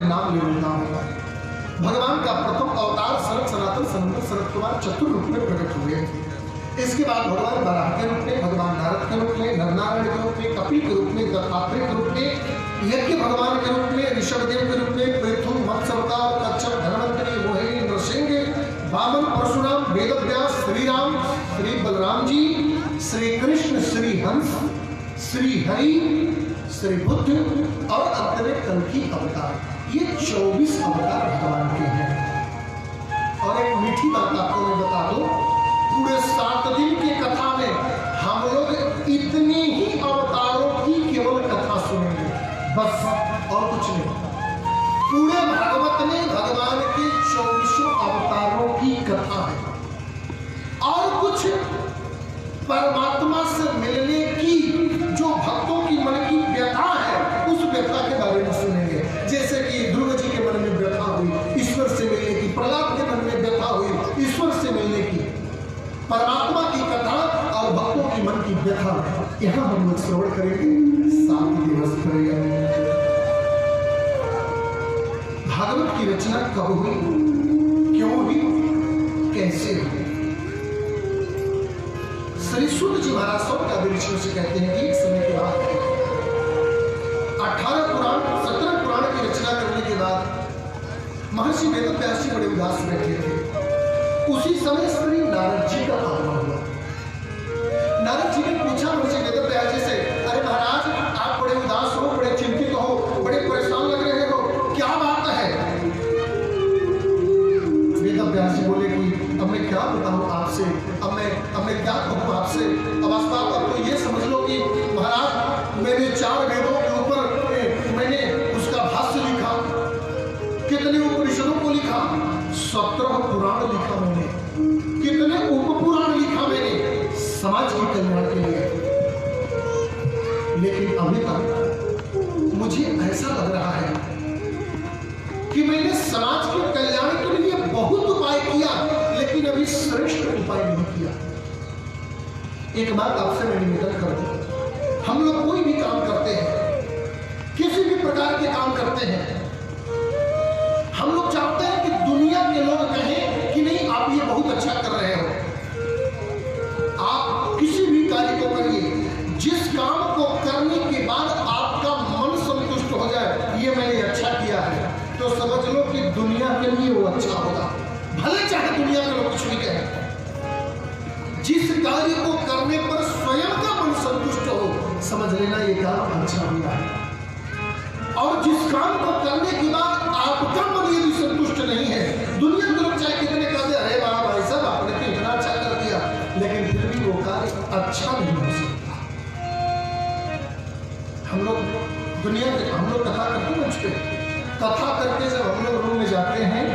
नाम ले लेता हूँ। भगवान का प्रथम अवतार सरक सनातन सनंदन सरक कुमार चतुर रूप में प्रकट हुए। इसके बाद भगवान बराह के रूप में, भगवान नारद के रूप में, नरनारायण के रूप में, कपिल के रूप में, दत्तात्रेय के रूप में, यज्ञ भगवान के रूप में, ऋषभदेव के रूप में, पृथु मत्स्य अवतार, कच्छप, धनवंतरी, मोहिनी, नृसिंह, वामन, परशुराम, वेदव्यास, श्री राम, श्री बलराम जी, श्री कृष्ण, श्री हंस, श्री हरि, श्री बुद्ध और अंत में कल्कि अवतार। ये 24 अवतार भगवान के हैं। और एक मीठी बात आपको मैं बता दूं, पूरे 7 दिन की कथा में हम लोग इतने ही अवतारों की केवल कथा सुनेंगे, बस और कुछ नहीं। पूरे भागवत में भगवान के 24 अवतारों की कथा है और कुछ परमात्मा से मिलने की जो भक्तों की मन की व्यथा है, उस व्यथा के बारे में सुनेंगे। जैसे कि ध्रुव जी के मन में व्यथा हुई ईश्वर से मिलने की, प्रहलाद के मन में व्यथा हुई ईश्वर से मिलने की, परमात्मा की कथा और भक्तों की मन की व्यथा यहाँ हम लोग श्रवण करेंगे। 7 दिवस करेंगे। भागवत की रचना कब हुई, क्यों हुई, कैसे हुई? श्री सूत जी महाराज का ऋषियों से कहते हैं कि एक समय के बाद 18 पुराण 17 पुराण की रचना करने के बाद महर्षि वेदव्यास जी बड़े उदास बैठे थे। उसी समय श्री नारद जी का आगमन हुआ। नारद जी ने पूछा महर्षि वेदव्यास जी से, अरे महाराज आप बड़े उदास हो, बड़े चिंतित हो, बड़े परेशान लग रहे हो, क्या बात है? वेदव्यास जी बोले कि अब मैं क्या बताऊं आपसे, अब मैं क्या कहूं आपसे। अवस्था पर तो ये समझ लो कि महाराज मैंने 4 वेदों के ऊपर मैंने उसका भाष्य लिखा, कितने उपनिषदों को लिखा, 17 पुराण लिखा मैंने, कितने उपपुराण लिखा मैंने समाज के कल्याण के लिए। लेकिन अभी तक मुझे ऐसा लग रहा है कि मैंने समाज के कल्याण के लिए बहुत उपाय किया, लेकिन अभी श्रेष्ठ उपाय नहीं किया। एक बात आपसे मैं निवेदन कर दूं, हम लोग कोई भी काम करते हैं, किसी भी प्रकार के काम करते हैं, हम लोग चाहते हैं कि दुनिया के लोग कहें कि नहीं आप ये बहुत अच्छा कर रहे हो। आप किसी भी कार्य को करिए, जिस काम को करने के बाद आपका मन संतुष्ट हो जाए, ये मैंने अच्छा किया है, तो समझ लो कि दुनिया के लिए वो अच्छा होगा, भले चाहे दुनिया के लोग कुछ भी कहें। जिस कार्य को करने पर स्वयं का मन संतुष्ट हो, समझ लेना ये काम अच्छा हुआ है। और जिस काम को करने के बाद आपका मन यदि संतुष्ट नहीं है, दुनिया के लोग चाहे कितने कहते, अरे वाह भाई साहब आपने तो इतना अच्छा कर दिया, लेकिन फिर भी वो कार्य अच्छा नहीं हो सकता। हम लोग दुनिया में हम लोग कथा करते हैं, मुझ पे कथा करके जब हम लोग रूम में जाते हैं,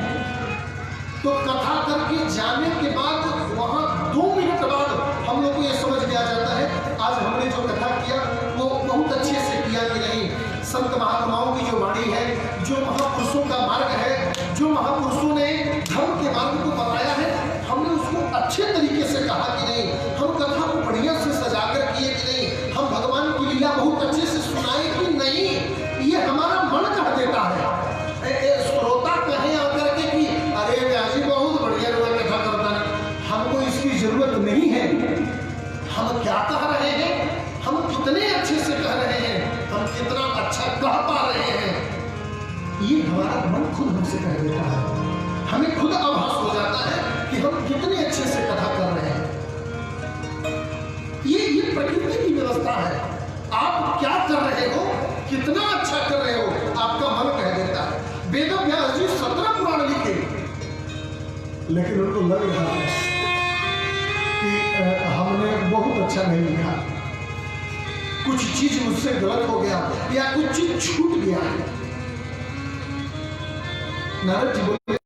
तो कथा करके जाने के बाद वहां 2 मिनट बाद हम लोग को यह समझ में आ जाता है आज हमने जो कथा किया वो बहुत अच्छे से किया कि नहीं। संत महात्माओं की जो वाणी है, जो महापुरुषों का मार्ग है, जो महापुरुषों ने धर्म के मार्ग को बताया है, हमने उसको अच्छे तरीके से कहा कि नहीं, हम कथा को बढ़िया से सजाकर किए कि नहीं, हम भगवान की लीला बहुत अच्छे से सुनाए कि नहीं। ये हमारा मन कह देता है। श्रोता कहें आकर के कि अरे व्यास जी बहुत बढ़िया कथा करता है, हमको इसकी जरूरत नहीं है। हम क्या कह रहे हैं, हम कितने अच्छे से कह रहे हैं, हम कितना अच्छा कह पा रहे हैं, ये हमारा मन खुद हमसे कह देता है। हमें खुद आभास हो जाता है कि हम कितने अच्छे से कथा कर रहे हैं। ये प्रकृति की व्यवस्था है। आप क्या कर रहे हो, कितना अच्छा कर रहे हो, आपका मन कह देता है। वेदव्यास जी 17 पुराण लिखे, लेकिन उनको लग रहा है कि हमने बहुत अच्छा नहीं लिखा, कुछ चीज मुझसे गलत हो गया या कुछ चीज छूट गया। नारद जी बोले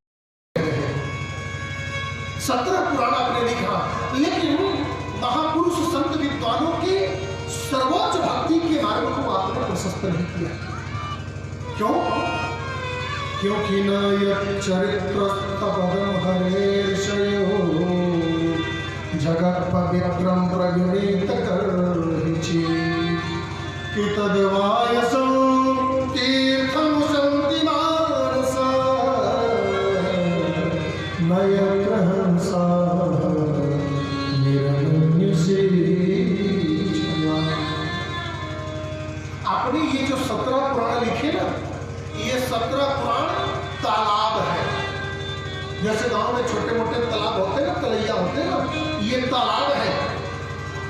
17 पुराण आपने लिखा, लेकिन महापुरुष संत विद्वानों के सर्वोच्च भक्ति के मार्ग को आपने प्रशस्त नहीं किया। क्यों? क्योंकि न चरित्र पदम हरेशयो जगत पवित्रम प्रगणित करहिछि कि तद्वायसं तीर्थं सन्ति जैसे गांव में छोटे मोटे तालाब होते हैं ना, तलैया होते हैं ना, ये तालाब है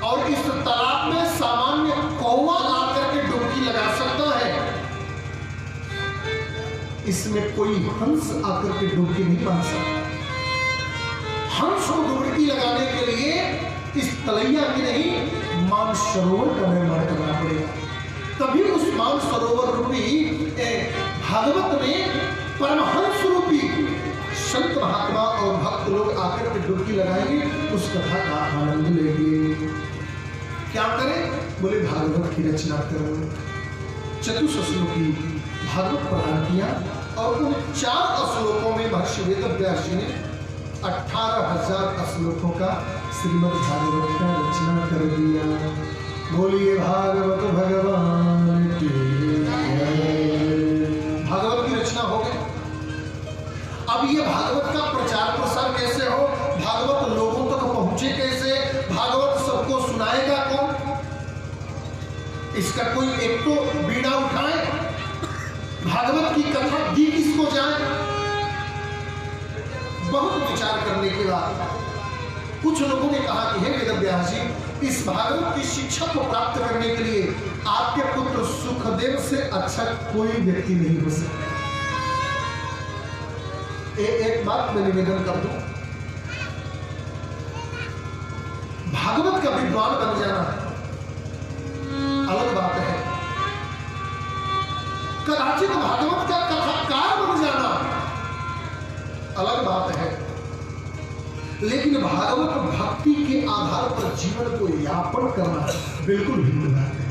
और इस तालाब में सामान्य कौवा आकर के डुबकी लगा सकता है, इसमें कोई हंस आकर के डुबकी नहीं मार सकता। हंस को डुबकी लगाने के लिए इस तलैया की नहीं, मानसरोवर का निर्माण करना पड़ेगा, तभी उस मानसरोवर रूपी भागवत में परमहंस रूपी संत महात्मा और भक्त लोग आकर के डुबकी लगाएंगे, उस कथा का आनंद लेंगे। क्या करें? बोले भागवत की रचना करो। चतुश्लोकी भागवत प्रदान किया और उन 4 श्लोकों में महर्षि वेदव्यास जी ने 18,000 श्लोकों का श्रीमद् भागवत का रचना कर दिया। बोलिए भागवत भगवान की जय। भागवत की रचना हो गई। अब ये भागवत का प्रचार प्रसार कैसे हो, भागवत लोगों तक पहुंचे कैसे, भागवत सबको सुनाएगा कौन? इसका कोई एक तो बीड़ा उठाए, भागवत की कथा दी किसको जाए। बहुत विचार करने के बाद कुछ लोगों ने कहा कि हे वेदव्यास जी, इस भागवत की शिक्षा को प्राप्त करने के लिए आपके पुत्र सुखदेव से अच्छा कोई व्यक्ति नहीं हो सकता। एक बात मैं निवेदन कर दूं, भागवत का विद्वान बन जाना अलग बात है, कदाचित भागवत का कथाकार बन जाना अलग बात है, लेकिन भागवत भक्ति के आधार पर जीवन को यापन करना बिल्कुल भिन्न बात है।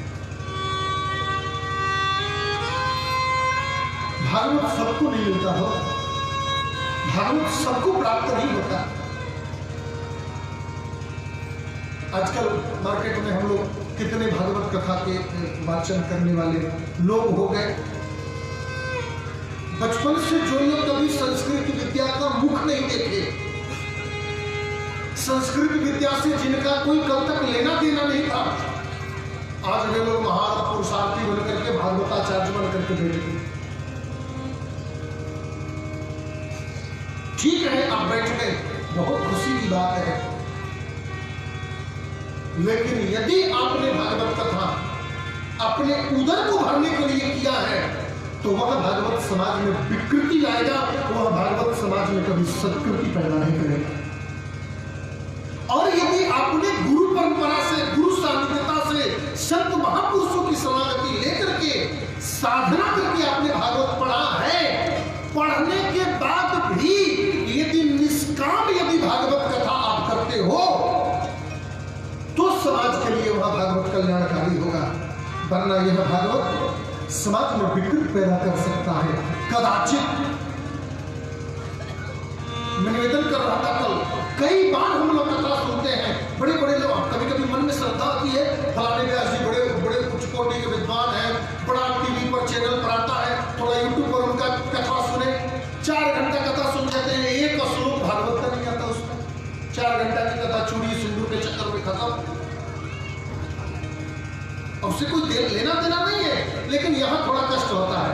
भागवत सबको नहीं मिलता हो, भागवत सबको प्राप्त नहीं होता। आजकल मार्केट में हम लोग कितने भागवत कथा के वाचन करने वाले लोग हो गए। बचपन से जो लोग कभी संस्कृत विद्या का मुख नहीं देखे, संस्कृत विद्या से जिनका कोई कल तक लेना देना नहीं था, आज वे लोग महान पुरुषार्थी बनकर के भागवताचार्य बनकर के बैठे। ठीक है, आप बैठ गए, बहुत खुशी की बात है, लेकिन यदि आपने भागवत कथा अपने उदर को भरने के लिए किया है तो वह भागवत समाज में विकृति लाएगा, वह भागवत समाज में कभी सत्कृति पैदा नहीं करेगा। और यदि आपने गुरु परंपरा से, गुरु सानिध्यता से, संत महापुरुषों की समागति लेकर के साधना करके आपने भागवत पढ़ा है, पढ़ने के बाद भी यदि निष्काम यदि भागवत कथा आप करते हो तो समाज के लिए वह भागवत कल्याणकारी होगा, वरना यह भागवत समाज में विकृत पैदा कर सकता है। कदाचित मैं निवेदन कर रहा था कल, कई बार हम लोग कथा सुनते हैं, बड़े बड़े लोग, कभी कभी मन में श्रद्धा आती है, फलाने व्यास जी बड़े बड़े उच्च कोटि के विद्वान हैं, बड़ा टीवी पर चैनल पर आता है, थोड़ा यूट्यूब पर उनका कथा सुने, 4 घंटा कथा सुन जाते हैं, एक श्लोक भागवत का नहीं आता उसमें, 4 घंटा की कथा चूड़ी सिंदूर के चक्कर में खत्म। उससे कोई लेना देना नहीं है, लेकिन यहां थोड़ा कष्ट होता है।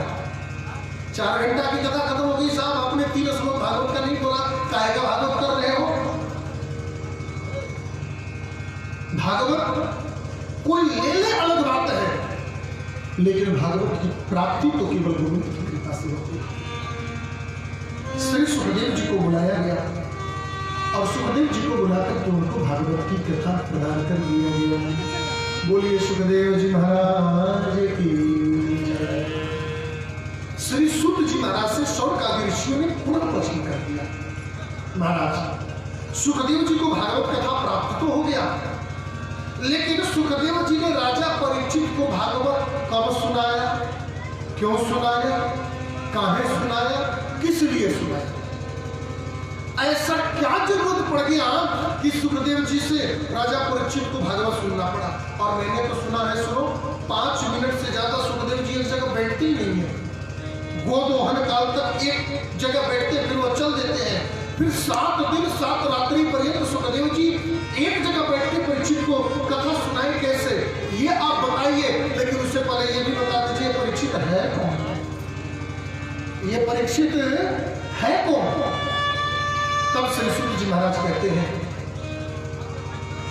4 घंटा की कथा खत्म हो गई, साहब आपने 3 श्लोक भागवत का नहीं बोला, काहे का भागवत कर रहे हो? भागवत कोई ले ले अलग बात है, लेकिन भागवत की प्राप्ति तो केवल गोविंद की कृपा से होती है। श्री सुखदेव जी को बुलाया गया और सुखदेव जी को बुलाकर तो उनको भागवत की कथा प्रदान कर दिया गया। बोलिए सुखदेव जी महाराज की। श्री सूत जी महाराज से शौनक आदि ऋषियों ने पुनः प्रश्न कर दिया, महाराज सुखदेव जी को भागवत कथा प्राप्त तो हो गया, लेकिन सुखदेव जी ने राजा परीक्षित को भागवत कब सुनाया, क्यों सुनाया, काहे सुनाया, किस लिए सुनाया? ऐसा क्या जरूरत पड़ गया कि सुखदेव जी से राजा परीक्षित को भागवत सुनना पड़ा? और मैंने तो सुना है, सुनो, 5 मिनट से ज्यादा सुखदेव जी एक जगह बैठते ही नहीं है, गोदोहन काल तक एक जगह बैठते, फिर वो चल देते हैं, फिर 7 दिन 7 रात्रि पर्यंत सुखदेव जी एक जगह बैठ के परीक्षित को कथा सुनाए कैसे, ये आप बताइए। लेकिन उससे पहले ये भी बता दीजिए, परीक्षित है कौन? ये परीक्षित है कौन? तब श्री सूत जी महाराज कहते हैं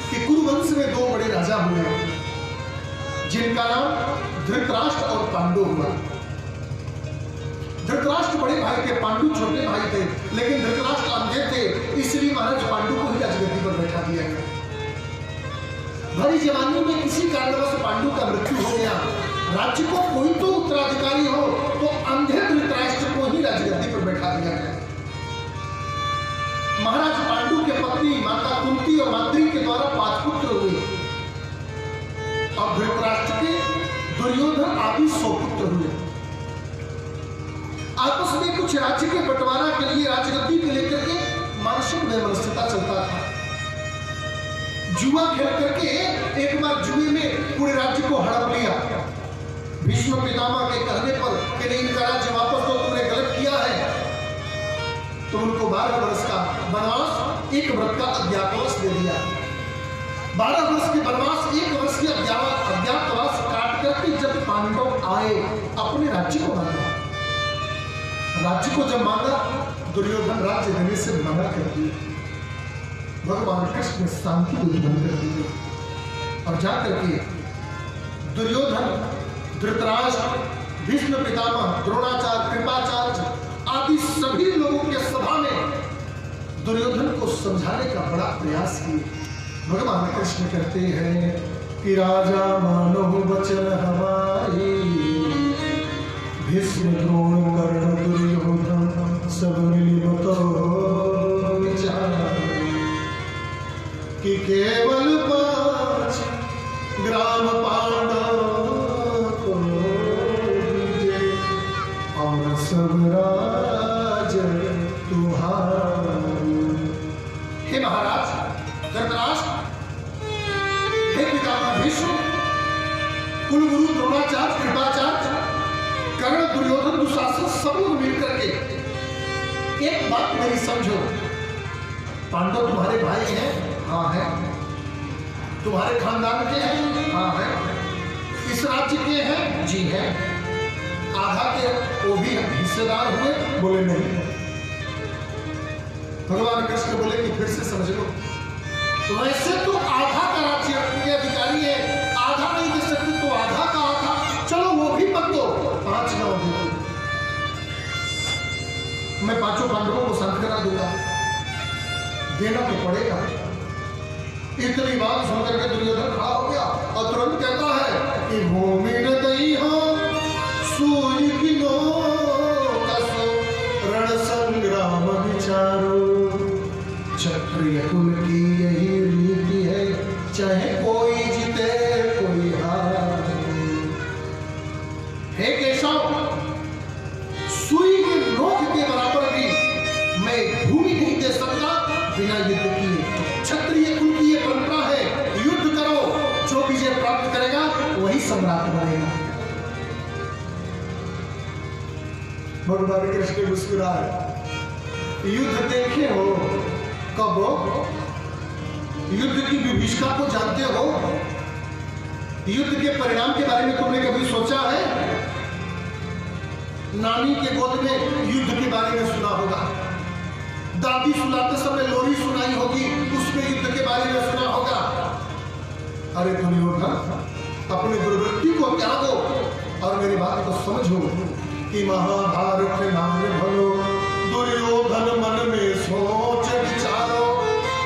कि कुरुवंश में दो बड़े राजा हुए जिनका नाम धृतराष्ट्र और पांडु हुआ। धृतराष्ट्र बड़े भाई थे, पांडु छोटे भाई थे, लेकिन धृतराष्ट्र अंधे थे, इसलिए महाराज पांडु को ही राजगद्दी पर बैठा दिया गया। भरी जवानी में किसी कारणवश पांडु का मृत्यु हो गया, राज्य को कोई तो उत्तराधिकारी हो, तो अंधे धृतराष्ट्र को ही राजगद्दी पर बैठा दिया गया। महाराज पांडु के पत्नी माता कुंती और माद्री के द्वारा 5 पुत्र हुए और धृतराष्ट्र के दुर्योधन आदि 100 पुत्र हुए। आपस में कुछ राज्य के बंटवारा के लिए राजगद्दी को लेकर के मानसिक वैमनस्यता चलता था। जुआ खेल करके एक बार जुए में पूरे राज्य को हड़प लिया। भीष्म पितामह के कहने पर कि नहीं, इनका राज्य वापस दो, तुमने गलत किया है, तो उनको 12 वर्ष का वनवास, 1 वर्ष का अज्ञातवास दे दिया। 12 वर्ष के वनवास, 1 वर्ष की अज्ञातवास काट करके जब पांडव आए, अपने राज्य को मांगा। राज्य को जब मांगा, दुर्योधन राज्य देने से मना कर दिया। भगवान कृष्ण ने शांति को बंद कर दी और जाकर के दुर्योधन, धृतराष्ट्र, भीष्म पितामह, द्रोणाचार्य, कृपाचार्य आदि सभी लोगों के सभा में दुर्योधन को समझाने का बड़ा प्रयास किया। भगवान कृष्ण कहते हैं कि राजा मानो वचन हमारी, भीष्म द्रोण कर्ण दुर्योधन सब मिली बतो विचार, कि केवल 5 ग्राम पांडव को दीजिए और सब राज तुम्हारा। हे महाराज धृतराष्ट्र, हे पितामह भीष्म, कुलगुरु द्रोणाचार्य, कृपाचार्य, कर्ण, दुर्योधन, दुशासन सब लोग मिलकर के एक बात मेरी समझो। पांडव तुम्हारे भाई हैं? हाँ है। तुम्हारे खानदान के हैं? हाँ है। इस राज्य के हैं? जी है। आधा के वो भी हिस्सेदार हुए? बोले नहीं। भगवान कृष्ण बोले कि फिर से समझ लो, तो वैसे तो आधा का राज्य के अधिकारी है, आधा नहीं दे सकते तो आधा का आधा, चलो वो भी मत दो, 5 गांव दे दो, मैं 5 पांडवों को शांत करा दूंगा, देना तो पड़ेगा। इतनी बात सुनकर के दुर्योधन खड़ा हो गया और तुरंत कहता है कि भूमि न दई हो सूर्य की नो कसो, रण संग्राम विचारो, क्षत्रिय कुल की यही रीति है, चाहे कोई जीते कोई हारे। हे केशव, सुई के नोक के बराबर भी मैं भूमि नहीं दे सकता बिना युद्ध किए। क्षत्रिय कुल की ये परंपरा है, युद्ध करो, जो विजय प्राप्त करेगा वही सम्राट बनेगा। भगवान कृष्ण मुस्कुराए, युद्ध देखे हो? कब हो? युद्ध की विभीषिका को जानते हो? युद्ध के परिणाम के बारे में तुमने कभी सोचा है? नानी के गोद में युद्ध के बारे में सुना होगा, दादी सुनाते समय लोरी सुनाई होगी, उसमें युद्ध के बारे में सुना होगा। अरे दुर्योधन, अपनी दुर्वृत्ति को त्यागो और मेरी बात को समझो कि महाभारत नाम भलो, दुर्योधन मन में सोच विचारो,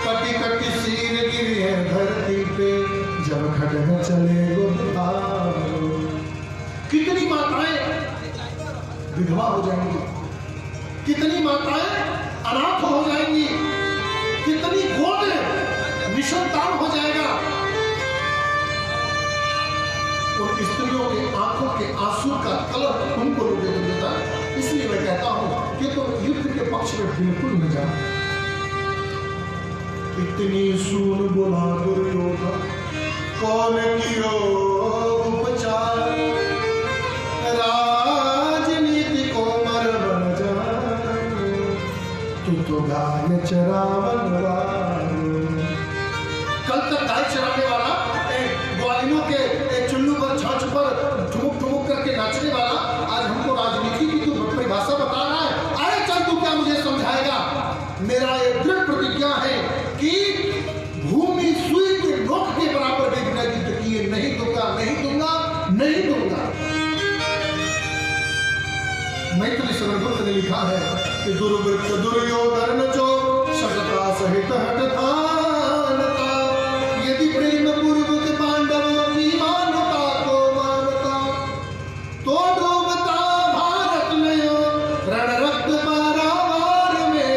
कटी कटी सीर गिरी है धरती पे, जब खड्ग चले गुरुभारो। कितनी माताएं विधवा हो जाएंगी, कितनी माताएं अनाथ हो जाएंगी, कितनी गोद निसंतान हो जाएगा। उन स्त्रियों के आंखों के आंसू का कलर तुमको रोके देता है। इसलिए मैं कहता हूं कि तुम युद्ध के पक्ष में बिल्कुल न जाओ। इतनी सून बोला दुर्योधन, कौन कियो उपचार, राजनीति को मर बन जाए, तू तो गाय चरावन वालो। कल तक गाय चराने वाला, ग्वालिनों के चुल्लू पर छाछ पर ठुमुक ठुमुक करके नाचने वाला, आज हमको राजनीति की तू परिभाषा बता रहा है। अरे चल, तू क्या मुझे समझाएगा? मेरा एक लिखा है कि दुर्वृत्त दुर्योधन जो सकता सहित हठधानता, यदि प्रेम पूर्वक पांडवों की मानता को मानता, तो डूबता भारत में रण रक्त पारावार में,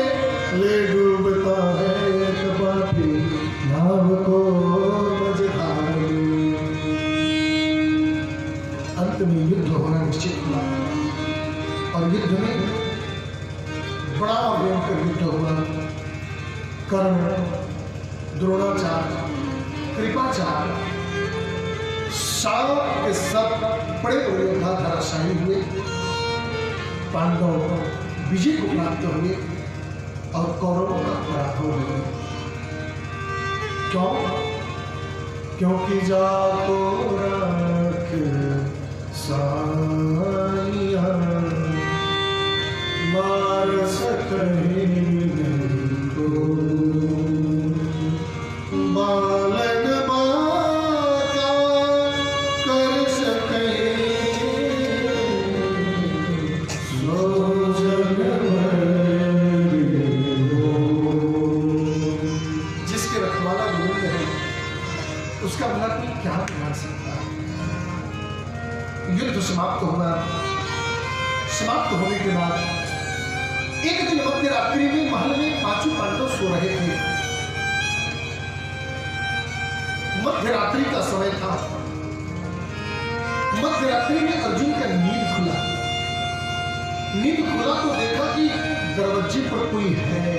ले डूबता है कपाटी नाव को मझधार में। अंत में युद्ध होना निश्चित हुआ और युद्ध में बड़ा और भयंकर युद्ध हुआ। कर्ण, द्रोणाचार्य, कृपाचार्य, सब के सब बड़े बड़े योद्धा धराशायी हुए। पांडव विजय को प्राप्त हुए और कौरवों का पराभव हुआ। क्यों? क्योंकि जाको रख साइया मार सके को, बालक बाका कर सके सो जग जिसके रखवाला गोविंद है उसका भला कोई क्या बिगाड़ सकता है। युद्ध समाप्त हुआ। समाप्त होने के बाद एक दिन मध्य रात्रि में महल में पांचों पांडव सो रहे थे। मध्य रात्रि का समय था। मध्य रात्रि में अर्जुन का नींद खुला। नींद खुला तो देखा कि दरवाजे पर कोई है।